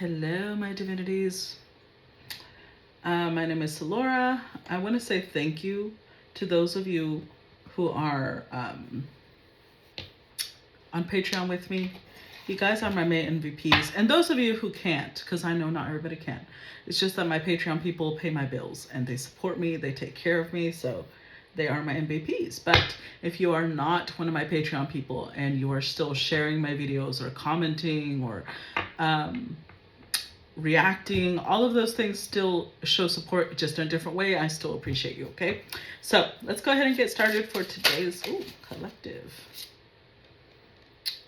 Hello, my divinities. My name is Laura. I want to say thank you to those of you who are on Patreon with me. You guys are my main MVPs. And those of you who can't, because I know not everybody can. It's just that my Patreon people pay my bills and they support me, they take care of me, so they are my MVPs. But if you are not one of my Patreon people and you are still sharing my videos or commenting or reacting, all of those things still show support, just in a different way. I still appreciate you, okay? So let's go ahead and get started for today's collective.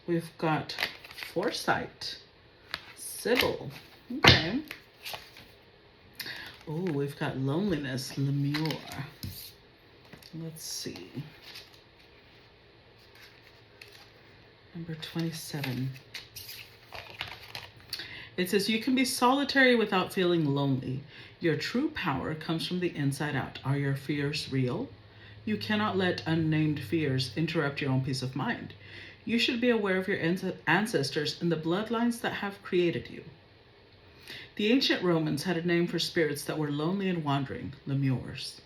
We've got Foresight, Sybil, okay. Oh, we've got Loneliness, Lemure. Let's see. Number 27. It says, you can be solitary without feeling lonely. Your true power comes from the inside out. Are your fears real? You cannot let unnamed fears interrupt your own peace of mind. You should be aware of your ancestors and the bloodlines that have created you. The ancient Romans had a name for spirits that were lonely and wandering, lemures.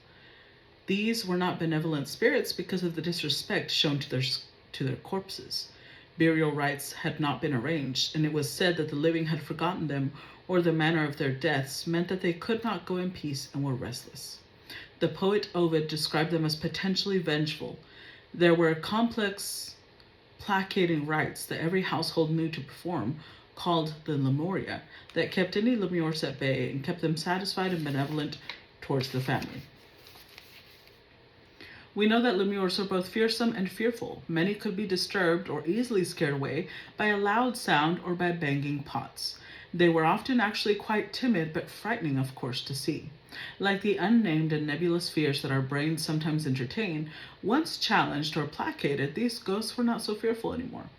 These were not benevolent spirits because of the disrespect shown to their corpses. Burial rites had not been arranged, and it was said that the living had forgotten them, or the manner of their deaths meant that they could not go in peace and were restless. The poet Ovid described them as potentially vengeful. There were complex, placating rites that every household knew to perform, called the lemuria, that kept any lemures at bay and kept them satisfied and benevolent towards the family. We know that lemures are both fearsome and fearful. Many could be disturbed or easily scared away by a loud sound or by banging pots. They were often actually quite timid, but frightening, of course, to see. Like the unnamed and nebulous fears that our brains sometimes entertain, once challenged or placated, these ghosts were not so fearful anymore.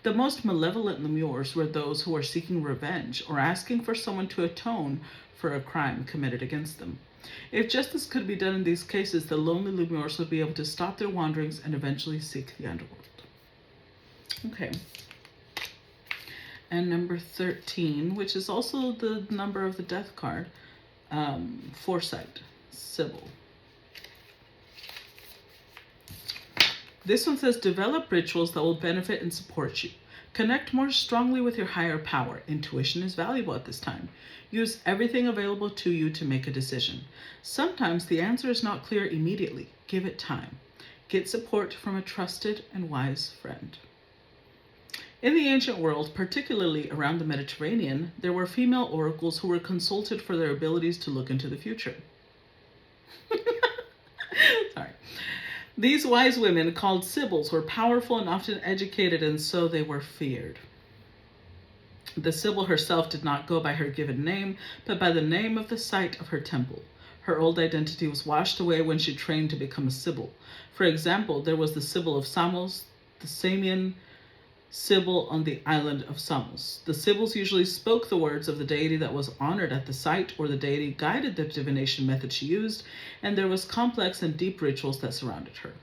The most malevolent lemures were those who were seeking revenge or asking for someone to atone for a crime committed against them. If justice could be done in these cases, the lonely lemures would be able to stop their wanderings and eventually seek the underworld. Okay. And number 13, which is also the number of the death card, Foresight, Sybil. This one says, develop rituals that will benefit and support you. Connect more strongly with your higher power. Intuition is valuable at this time. Use everything available to you to make a decision. Sometimes the answer is not clear immediately. Give it time. Get support from a trusted and wise friend. In the ancient world, particularly around the Mediterranean, there were female oracles who were consulted for their abilities to look into the future. Sorry. These wise women, called sibyls, were powerful and often educated, and so they were feared. The sibyl herself did not go by her given name, but by the name of the site of her temple. Her old identity was washed away when she trained to become a sibyl. For example, there was the Sibyl of Samos, the Samian Sibyl on the island of Samos. The sibyls usually spoke the words of the deity that was honored at the site, or the deity guided the divination method she used, and there was complex and deep rituals that surrounded her.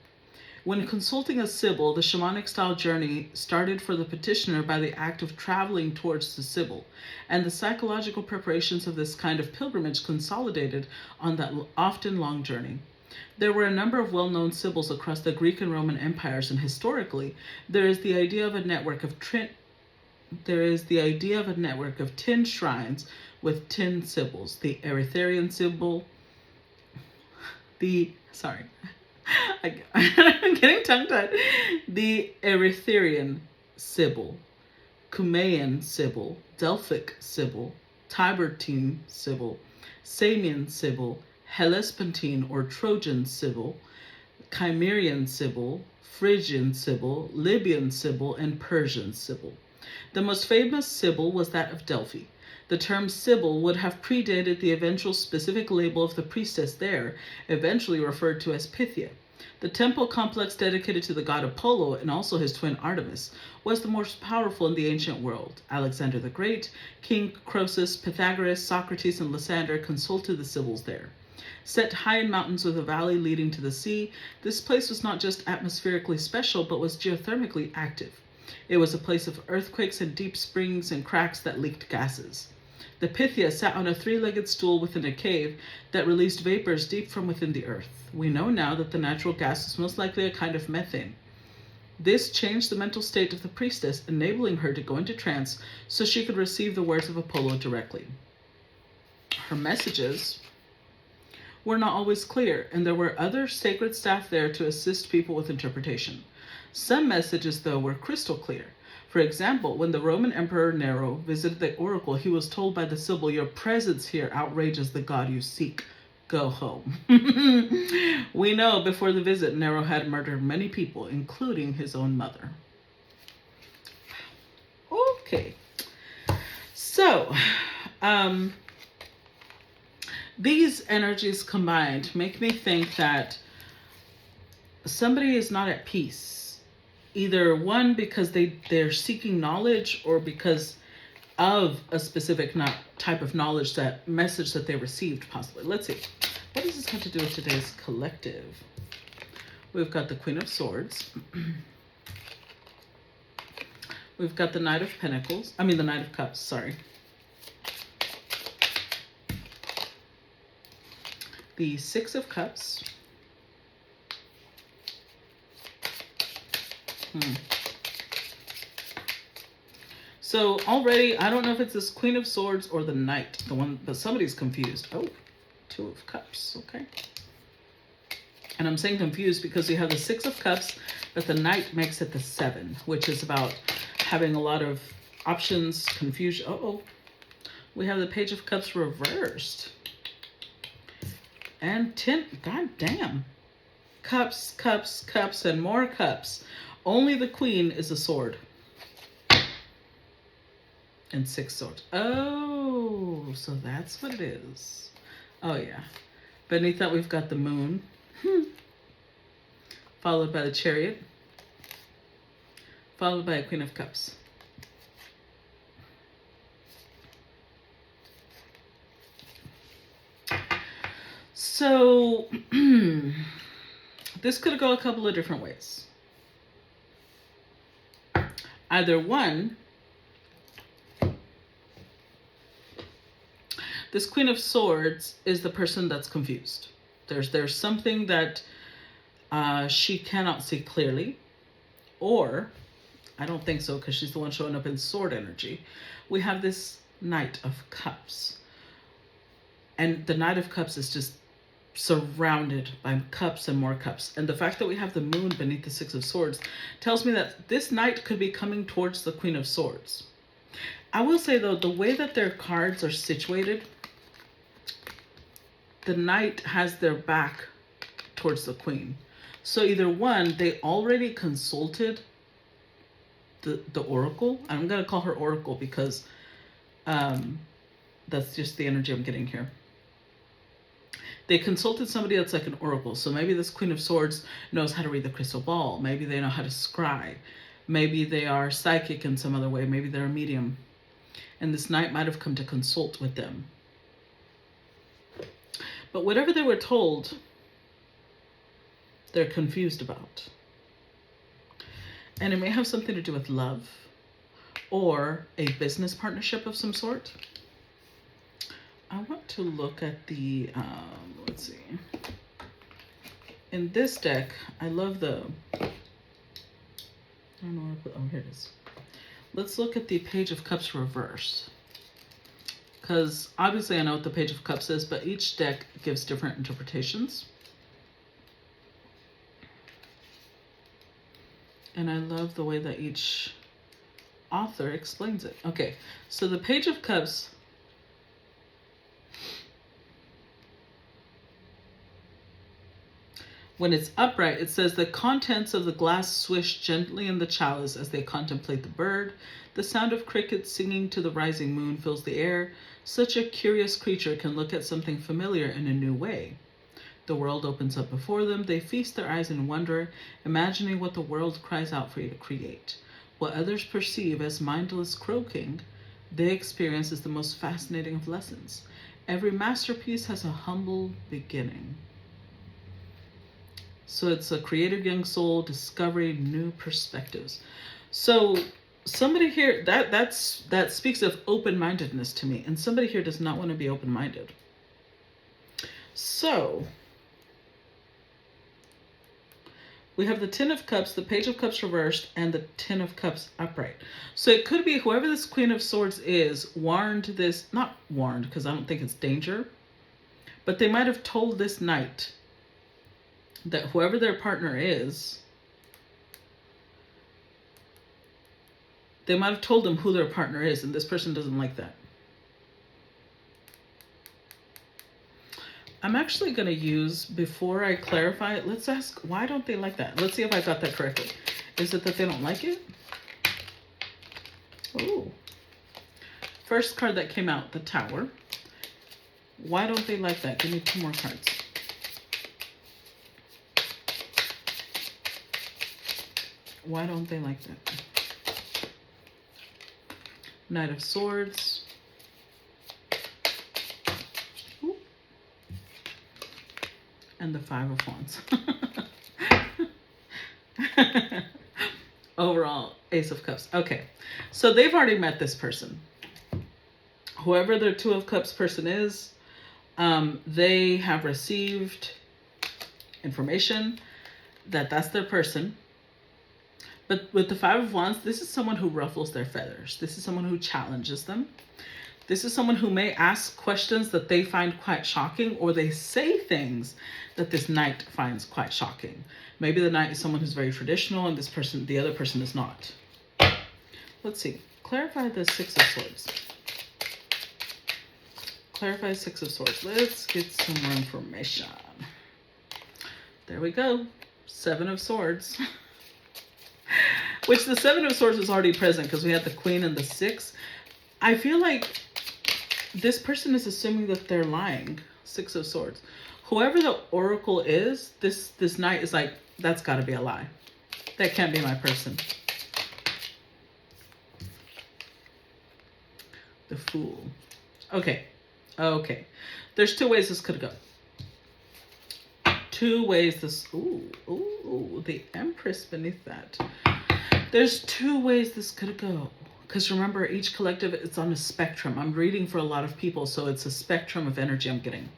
When consulting a sibyl, the shamanic style journey started for the petitioner by the act of traveling towards the sibyl, and the psychological preparations of this kind of pilgrimage consolidated on that often long journey. There were a number of well-known sibyls across the Greek and Roman empires, and historically, there is the idea of a network of 10 shrines with 10 sibyls. The Erythraean sibyl, I'm getting tongue-tied. The Erythraean sibyl, Cumaean sibyl, Delphic sibyl, Tiburtine sibyl, Samian sibyl, Hellespantine or Trojan sibyl, Cimmerian sibyl, Phrygian sibyl, Libyan sibyl, and Persian sibyl. The most famous sibyl was that of Delphi. The term sibyl would have predated the eventual specific label of the priestess there, eventually referred to as Pythia. The temple complex dedicated to the god Apollo and also his twin Artemis was the most powerful in the ancient world. Alexander the Great, King Croesus, Pythagoras, Socrates, and Lysander consulted the sibyls there. Set high in mountains with a valley leading to the sea, this place was not just atmospherically special, but was geothermically active. It was a place of earthquakes and deep springs and cracks that leaked gases. The Pythia sat on a three-legged stool within a cave that released vapors deep from within the earth. We know now that the natural gas is most likely a kind of methane. This changed the mental state of the priestess, enabling her to go into trance so she could receive the words of Apollo directly. Her messages were not always clear, and there were other sacred staff there to assist people with interpretation. Some messages, though, were crystal clear. For example, when the Roman Emperor Nero visited the oracle, he was told by the Sibyl, "Your presence here outrages the god you seek. Go home." We know before the visit, Nero had murdered many people, including his own mother. Okay. So, these energies combined make me think that somebody is not at peace. Either one, because they're seeking knowledge, or because of a specific type of knowledge, that message that they received, possibly. Let's see. What does this have to do with today's collective? We've got the Queen of Swords. We've got the Knight of Pentacles. I mean, the Knight of Cups, sorry. The Six of Cups. So already, I don't know if it's this Queen of Swords or the Knight, the one, but somebody's confused. Oh, Two of Cups, okay. And I'm saying confused because you have the Six of Cups, but the Knight makes it the Seven, which is about having a lot of options, confusion. Uh-oh. We have the Page of Cups reversed. And 10, god damn. Cups, cups, cups, and more cups. Only the Queen is a sword. And 6 swords. Oh, so that's what it is. Oh, yeah. Beneath that, we've got the Moon. Followed by the Chariot. Followed by a Queen of Cups. So, this could go a couple of different ways. Either one, this Queen of Swords is the person that's confused. There's something that she cannot see clearly. Or, I don't think so, because she's the one showing up in sword energy. We have this Knight of Cups. And the Knight of Cups is just surrounded by cups and more cups. And the fact that we have the Moon beneath the Six of Swords tells me that this Knight could be coming towards the Queen of Swords. I will say, though, the way that their cards are situated, the Knight has their back towards the Queen. So either one, they already consulted the Oracle. I'm going to call her Oracle because that's just the energy I'm getting here. They consulted somebody that's like an oracle. So maybe this Queen of Swords knows how to read the crystal ball. Maybe they know how to scry. Maybe they are psychic in some other way. Maybe they're a medium. And this Knight might have come to consult with them. But whatever they were told, they're confused about. And it may have something to do with love or a business partnership of some sort. I want to look at the, let's see. In this deck, I love the, I don't know where I put, oh, here it is. Let's look at the Page of Cups reverse. Because obviously I know what the Page of Cups is, but each deck gives different interpretations. And I love the way that each author explains it. Okay, so the Page of Cups, when it's upright, it says the contents of the glass swish gently in the chalice as they contemplate the bird. The sound of crickets singing to the rising moon fills the air. Such a curious creature can look at something familiar in a new way. The world opens up before them. They feast their eyes in wonder, imagining what the world cries out for you to create. What others perceive as mindless croaking, they experience as the most fascinating of lessons. Every masterpiece has a humble beginning. So it's a creative young soul, discovering new perspectives. So somebody here, that speaks of open-mindedness to me, and somebody here does not want to be open-minded. So we have the Ten of Cups, the Page of Cups reversed, and the Ten of Cups upright. So it could be whoever this Queen of Swords is warned this, not warned because I don't think it's danger, but they might have told this knight that whoever their partner is, they might have told them who their partner is, and this person doesn't like that. I'm actually going to use, before I clarify it, let's ask, why don't they like that? Let's see if I got that correctly. Is it that they don't like it? Ooh. First card that came out, the Tower. Why don't they like that? Give me 2 more cards. Why don't they like that? Knight of Swords. Ooh. And the Five of Wands. Overall, Ace of Cups. Okay, so they've already met this person. Whoever their Two of Cups person is, they have received information that that's their person. But with the Five of Wands, this is someone who ruffles their feathers. This is someone who challenges them. This is someone who may ask questions that they find quite shocking, or they say things that this knight finds quite shocking. Maybe the knight is someone who's very traditional and this person, the other person, is not. Let's see. Clarify the Six of Swords. Clarify Six of Swords. Let's get some more information. There we go. Seven of Swords. Which the Seven of Swords is already present because we had the Queen and the Six. I feel like this person is assuming that they're lying. Six of Swords. Whoever the Oracle is, this knight is like, that's got to be a lie. That can't be my person. The Fool. Okay. Okay. There's 2 ways this could go. 2 ways this... Ooh, the Empress beneath that. There's 2 ways this could go. Because remember, each collective, it's on a spectrum. I'm reading for a lot of people, so it's a spectrum of energy I'm getting.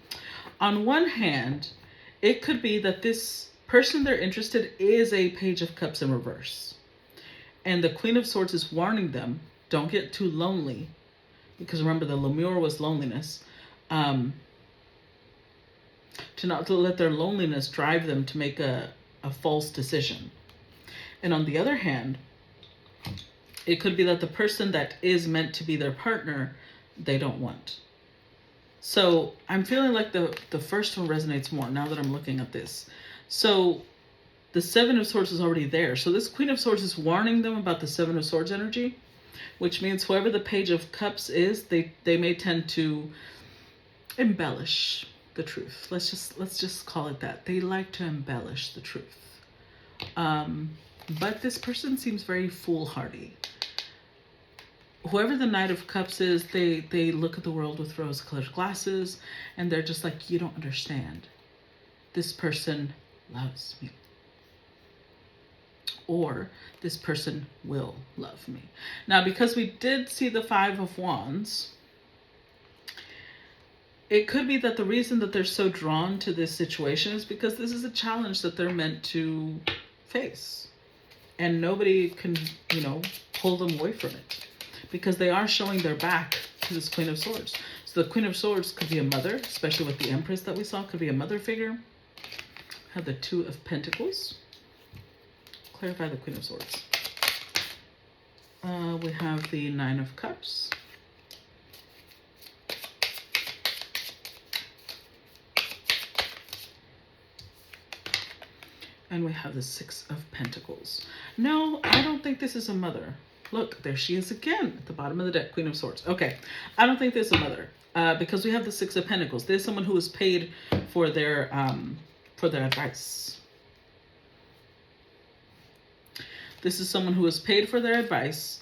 On one hand, it could be that this person they're interested is a Page of Cups in reverse. And the Queen of Swords is warning them, don't get too lonely. Because remember, the lemure was loneliness. To not let their loneliness drive them to make a false decision. And on the other hand, it could be that the person that is meant to be their partner, they don't want. So I'm feeling like the first one resonates more now that I'm looking at this. So the Seven of Swords is already there. So this Queen of Swords is warning them about the Seven of Swords energy, which means whoever the Page of Cups is, they may tend to embellish the truth. Let's just call it that. They like to embellish the truth. But this person seems very foolhardy. Whoever the Knight of Cups is, they look at the world with rose-colored glasses, and they're just like, you don't understand. This person loves me. Or this person will love me. Now, because we did see the Five of Wands, it could be that the reason that they're so drawn to this situation is because this is a challenge that they're meant to face. And nobody can, pull them away from it. Because they are showing their back to this Queen of Swords. So the Queen of Swords could be a mother, especially with the Empress that we saw, could be a mother figure. Have the Two of Pentacles. Clarify the Queen of Swords. We have the Nine of Cups. And we have the Six of Pentacles. No, I don't think this is a mother. Look, there she is again at the bottom of the deck, Queen of Swords. Okay, I don't think this is a mother because we have the Six of Pentacles. There's someone who is paid for their advice. This is someone who is paid for their advice.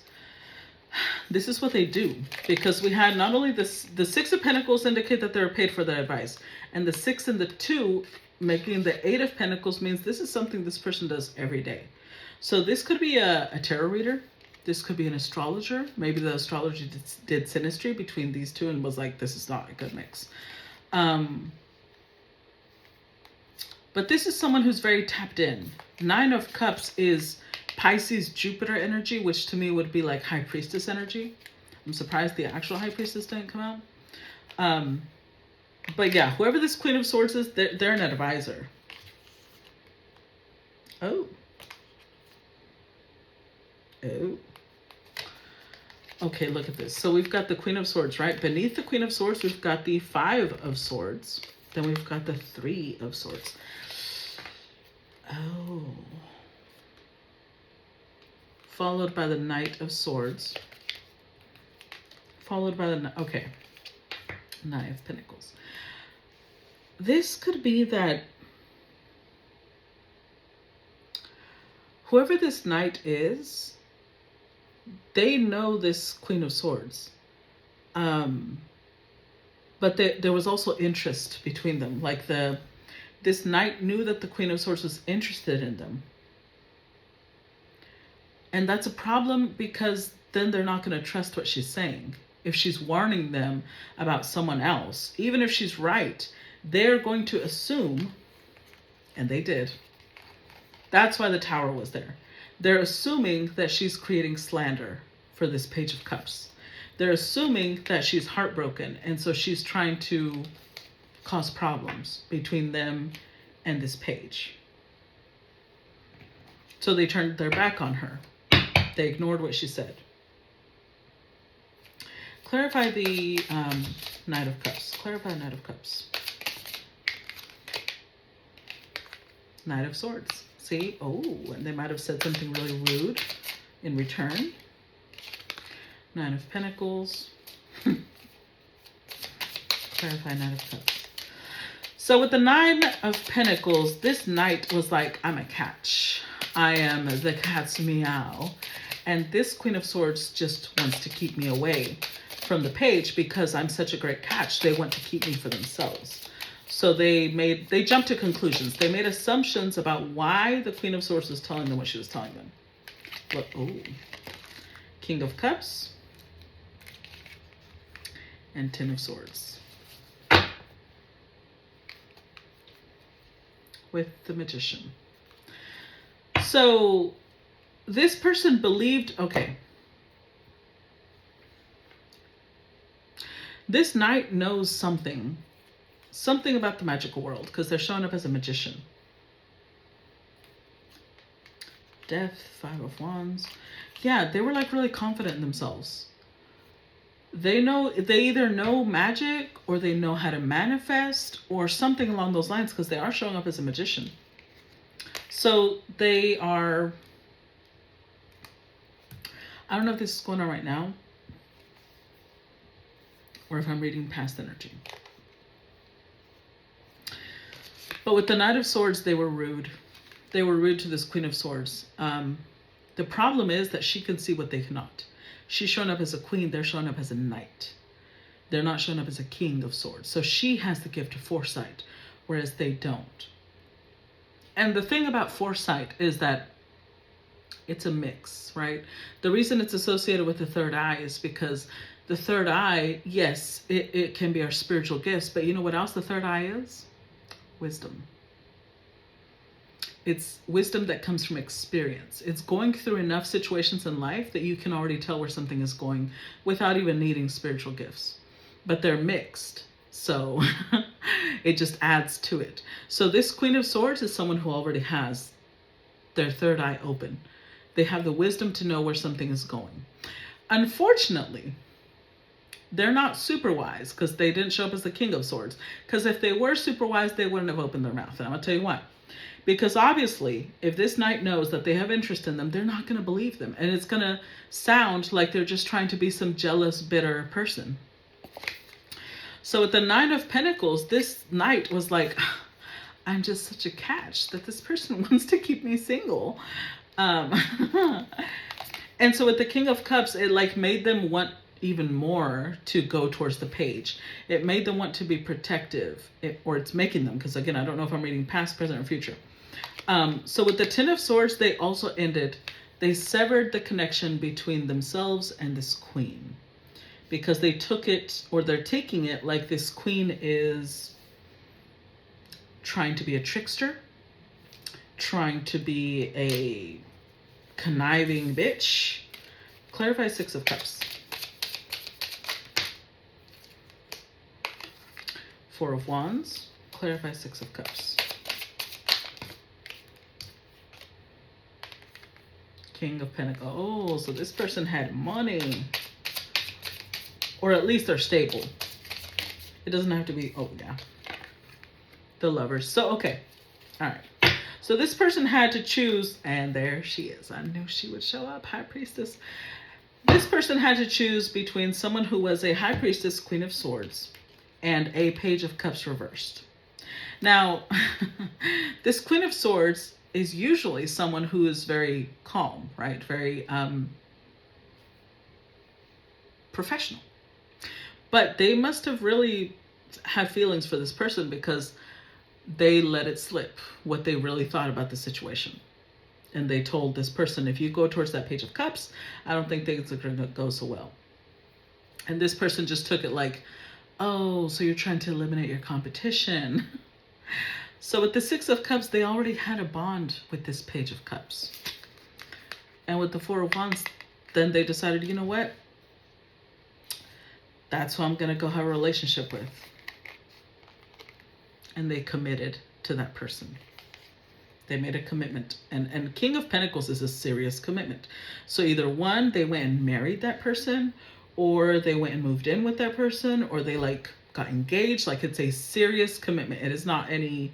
This is what they do, because we had not only the Six of Pentacles indicate that they're paid for their advice, and the 6 and the 2 making the 8 of Pentacles means this is something this person does every day. So this could be a tarot reader. This could be an astrologer. Maybe the astrologer did synastry between these two and was like, this is not a good mix. But this is someone who's very tapped in. 9 of Cups is Pisces, Jupiter energy, which to me would be like High Priestess energy. I'm surprised the actual High Priestess didn't come out. But yeah, whoever this Queen of Swords is, they're an advisor. Oh. Oh. Okay, look at this. So we've got the Queen of Swords, right? Beneath the Queen of Swords, we've got the 5 of Swords. Then we've got the 3 of Swords. Oh. Followed by the Knight of Swords. Followed by the, okay, 9 of Pentacles. This could be that whoever this knight is, they know this Queen of Swords. But there was also interest between them. Like this knight knew that the Queen of Swords was interested in them. And that's a problem because then they're not going to trust what she's saying. If she's warning them about someone else, even if she's right, they're going to assume, and they did. That's why the Tower was there. They're assuming that she's creating slander for this Page of Cups. They're assuming that she's heartbroken, and so she's trying to cause problems between them and this page. So they turned their back on her. They ignored what she said. Clarify the Knight of Cups. Clarify Knight of Cups. Knight of Swords. See? Oh, and they might have said something really rude in return. 9 of Pentacles. Clarify Knight of Cups. So with the 9 of Pentacles, this knight was like, I'm a catch. I am the cat's meow. And this Queen of Swords just wants to keep me away from the page because I'm such a great catch. They want to keep me for themselves. So they jumped to conclusions. They made assumptions about why the Queen of Swords was telling them what she was telling them. But, oh, King of Cups and 10 of Swords. With the Magician. So this person believed, okay, this knight knows something about the magical world because they're showing up as a magician. Death, 5 of Wands. Yeah, they were like really confident in themselves. They either know magic or they know how to manifest or something along those lines because they are showing up as a magician. So they are, I don't know if this is going on right now or if I'm reading past energy. But with the Knight of Swords, they were rude. They were rude to this Queen of Swords. The problem is that she can see what they cannot. She's showing up as a queen. They're showing up as a knight. They're not showing up as a King of Swords. So she has the gift of foresight, whereas they don't. And the thing about foresight is that it's a mix, right? The reason it's associated with the third eye is because the third eye, yes, it can be our spiritual gifts, but you know what else the third eye is? Wisdom. It's wisdom that comes from experience. It's going through enough situations in life that you can already tell where something is going without even needing spiritual gifts. But they're mixed. So it just adds to it. So this Queen of Swords is someone who already has their third eye open. They have the wisdom to know where something is going. Unfortunately, they're not super wise because they didn't show up as the King of Swords. Because if they were super wise, they wouldn't have opened their mouth. And I'm going to tell you why. Because obviously, if this knight knows that they have interest in them, they're not going to believe them. And it's going to sound like they're just trying to be some jealous, bitter person. So with the 9 of Pentacles, this knight was like, I'm just such a catch that this person wants to keep me single. And so with the King of Cups, it like made them want even more to go towards the page. It made them want to be protective, or it's making them, because again, I don't know if I'm reading past, present, or future. So with the 10 of Swords, they also ended They severed the connection between themselves and this queen because they took it, or they're taking it, like this queen is trying to be a trickster, trying to be a conniving bitch. Clarify Six of Cups. Four of Wands. Clarify Six of Cups. King of Pentacles. Oh, so this person had money. Or at least they're stable. It doesn't have to be, oh yeah. The Lovers. So, okay. All right. So this person had to choose, and there she is. I knew she would show up, High Priestess. This person had to choose between someone who was a High Priestess, Queen of Swords, and a Page of Cups reversed. Now, this Queen of Swords is usually someone who is very calm, right? Very professional. But they must have really had feelings for this person because they let it slip what they really thought about the situation. And they told this person, if you go towards that Page of Cups, I don't think things are going to go so well. And this person just took it like, oh, so you're trying to eliminate your competition. So with the Six of Cups, they already had a bond with this Page of Cups. And with the Four of Wands, then they decided, you know what? That's who I'm going to go have a relationship with. And they committed to that person. They made a commitment. And King of Pentacles is a serious commitment. So either one, they went and married that person, or they went and moved in with that person, or they like got engaged. Like, it's a serious commitment. It is not any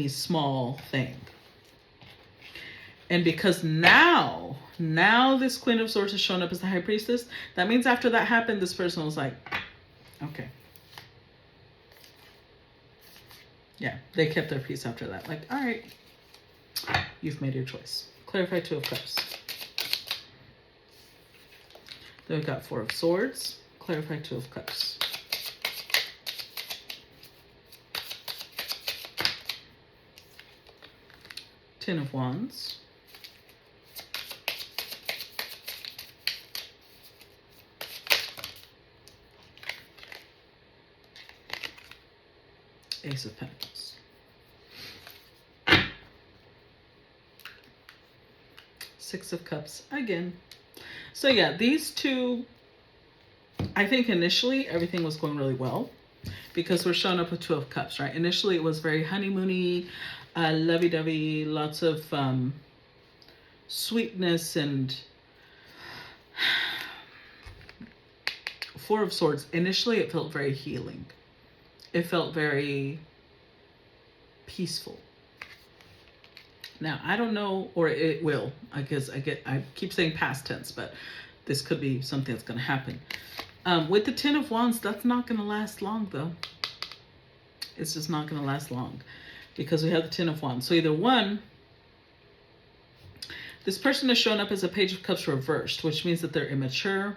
small thing. And because now this Queen of Swords has shown up as the High Priestess, that means after that happened, this person was like, okay. Yeah, they kept their peace after that. Like, all right, you've made your choice. Clarify Two of Cups. Then we've got Four of Swords. Clarify Two of Cups. Ten of Wands. Ace of Pentacles. Six of Cups again. So yeah, these two, I think initially everything was going really well because we're showing up with Two of Cups, right? Initially it was very honeymoony, lovey-dovey, lots of sweetness, and Four of Swords. Initially it felt very healing. It felt very peaceful. Now, I don't know, or it will. I guess I keep saying past tense, but this could be something that's going to happen. With the Ten of Wands, that's not going to last long, though. It's just not going to last long because we have the Ten of Wands. So either one, this person has shown up as a Page of Cups reversed, which means that they're immature.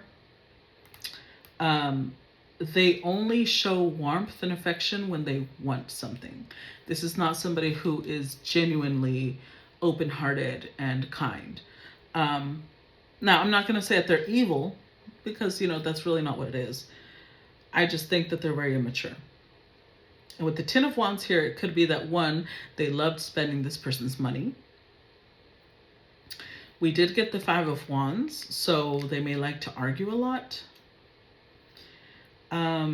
They only show warmth and affection when they want something. This is not somebody who is genuinely open-hearted and kind. Now, I'm not going to say that they're evil because, you know, that's really not what it is. I just think that they're very immature. And with the Ten of Wands here, it could be that one, they loved spending this person's money. We did get the Five of Wands, so they may like to argue a lot. I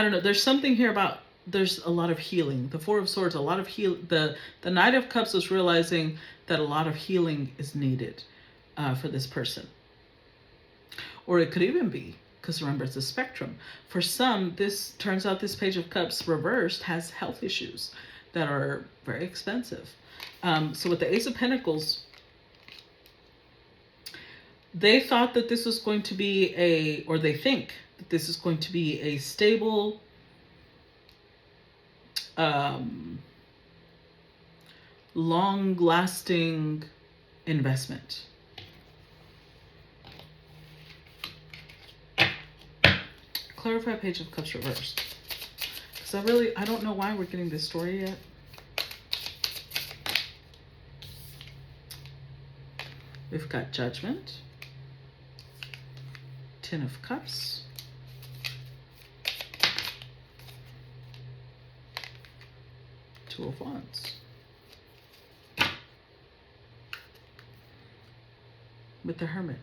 don't know. There's something here about, there's a lot of healing. The Four of Swords, a lot of heal. The Knight of Cups is realizing that a lot of healing is needed for this person. Or it could even be, because remember, it's a spectrum. For some, this turns out this Page of Cups reversed has health issues that are very expensive. So with the Ace of Pentacles, they thought that this was going to be or they think that this is going to be a stable, long-lasting investment. Clarify Page of Cups reversed. Because I don't know why we're getting this story yet. We've got Judgment, Ten of Cups, Two of Wands. With the Hermit.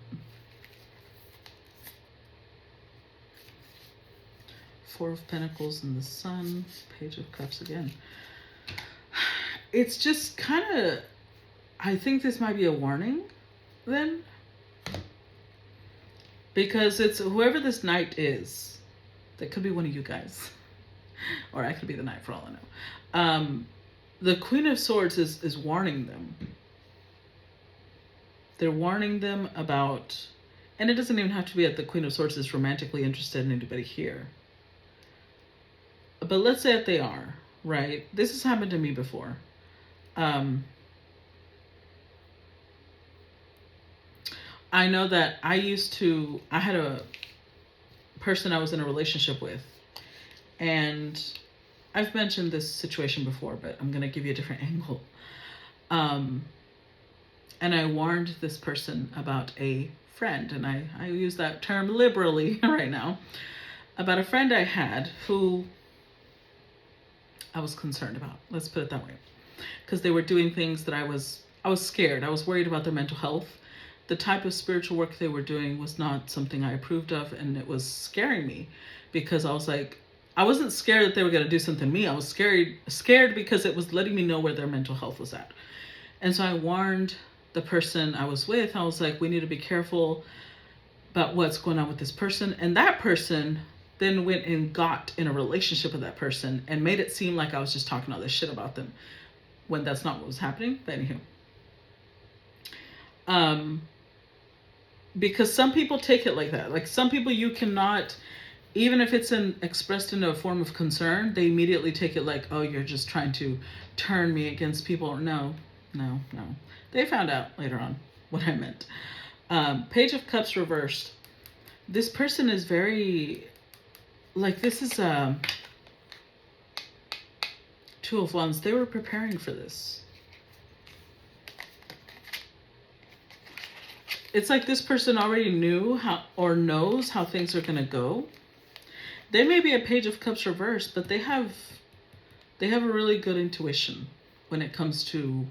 Four of Pentacles and the Sun, Page of Cups again. It's just kind of, I think this might be a warning then. Because it's whoever this knight is, that could be one of you guys. Or I could be the knight for all I know. The Queen of Swords is warning them. They're warning them about, and it doesn't even have to be that the Queen of Swords is romantically interested in anybody here. But let's say that they are, right? This has happened to me before. I know that I had a person I was in a relationship with, and I've mentioned this situation before, but I'm going to give you a different angle. And I warned this person about a friend, and I use that term liberally right now, about a friend I had who I was concerned about. Let's put it that way. Because they were doing things that I was scared. I was worried about their mental health. The type of spiritual work they were doing was not something I approved of, and it was scaring me because I was like, I wasn't scared that they were going to do something to me. I was scared because it was letting me know where their mental health was at. And so I warned the person I was with. I was like, we need to be careful about what's going on with this person. And that person then went and got in a relationship with that person and made it seem like I was just talking all this shit about them when that's not what was happening. But anywho, because some people take it like that. Like some people you cannot, even if it's expressed in a form of concern, they immediately take it like, oh, you're just trying to turn me against people. No. They found out later on what I meant. Page of Cups reversed. This person is very, like, this is Two of Wands. They were preparing for this. It's like this person already knew how, or knows how things are going to go. They may be a Page of Cups reversed, but they have a really good intuition when it comes to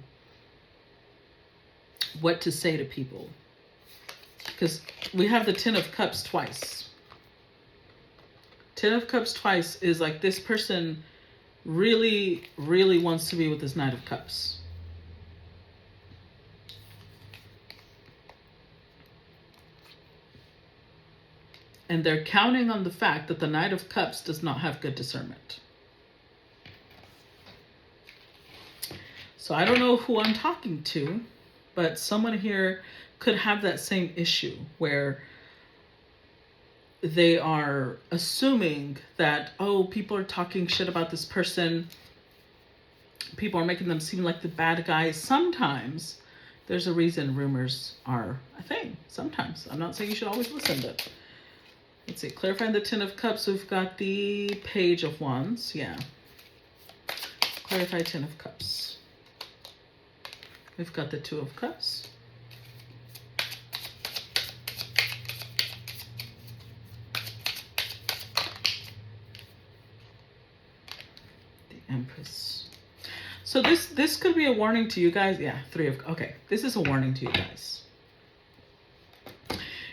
what to say to people. Because we have the Ten of Cups twice. Ten of Cups twice is like this person really, really wants to be with this Knight of Cups. And they're counting on the fact that the Knight of Cups does not have good discernment. So I don't know who I'm talking to, but someone here could have that same issue where they are assuming that, oh, people are talking shit about this person. People are making them seem like the bad guys. Sometimes there's a reason rumors are a thing. Sometimes. I'm not saying you should always listen, but let's see. Clarifying the Ten of Cups, we've got the Page of Wands. Yeah. Clarify Ten of Cups. We've got the Two of Cups. The Empress. So this could be a warning to you guys. Yeah, okay. This is a warning to you guys.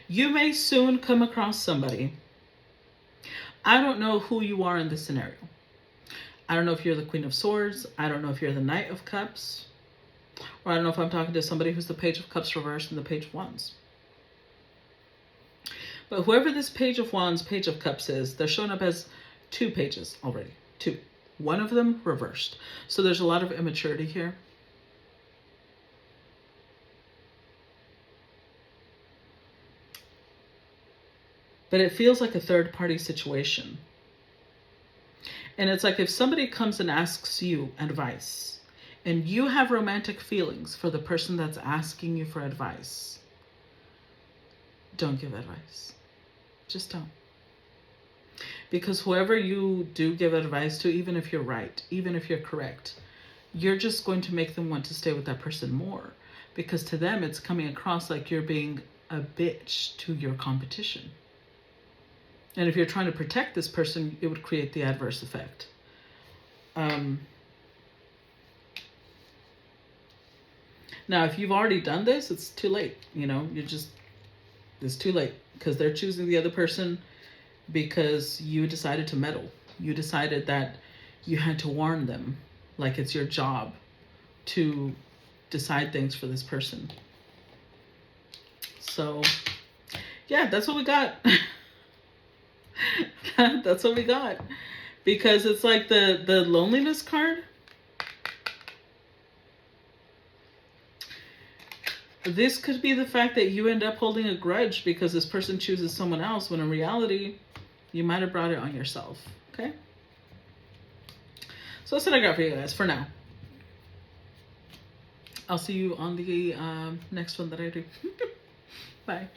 You may soon come across somebody. I don't know who you are in this scenario. I don't know if you're the Queen of Swords. I don't know if you're the Knight of Cups. Or I don't know if I'm talking to somebody who's the Page of Cups reversed and the Page of Wands. But whoever this Page of Wands, Page of Cups is, they're showing up as two pages already. Two. One of them reversed. So there's a lot of immaturity here. But it feels like a third-party situation. And it's like if somebody comes and asks you advice, and you have romantic feelings for the person that's asking you for advice, don't give advice. Just don't. Because whoever you do give advice to, even if you're right, even if you're correct, you're just going to make them want to stay with that person more. because to them it's coming across like you're being a bitch to your competition. And if you're trying to protect this person, it would create the adverse effect. Now, if you've already done this, it's too late. It's too late, because they're choosing the other person because you decided to meddle. You decided that you had to warn them, like it's your job to decide things for this person. So, yeah, that's what we got. That's what we got. Because it's like the loneliness card. This could be the fact that you end up holding a grudge because this person chooses someone else, when in reality, you might have brought it on yourself. Okay? So that's what I got for you guys for now. I'll see you on the next one that I do. Bye.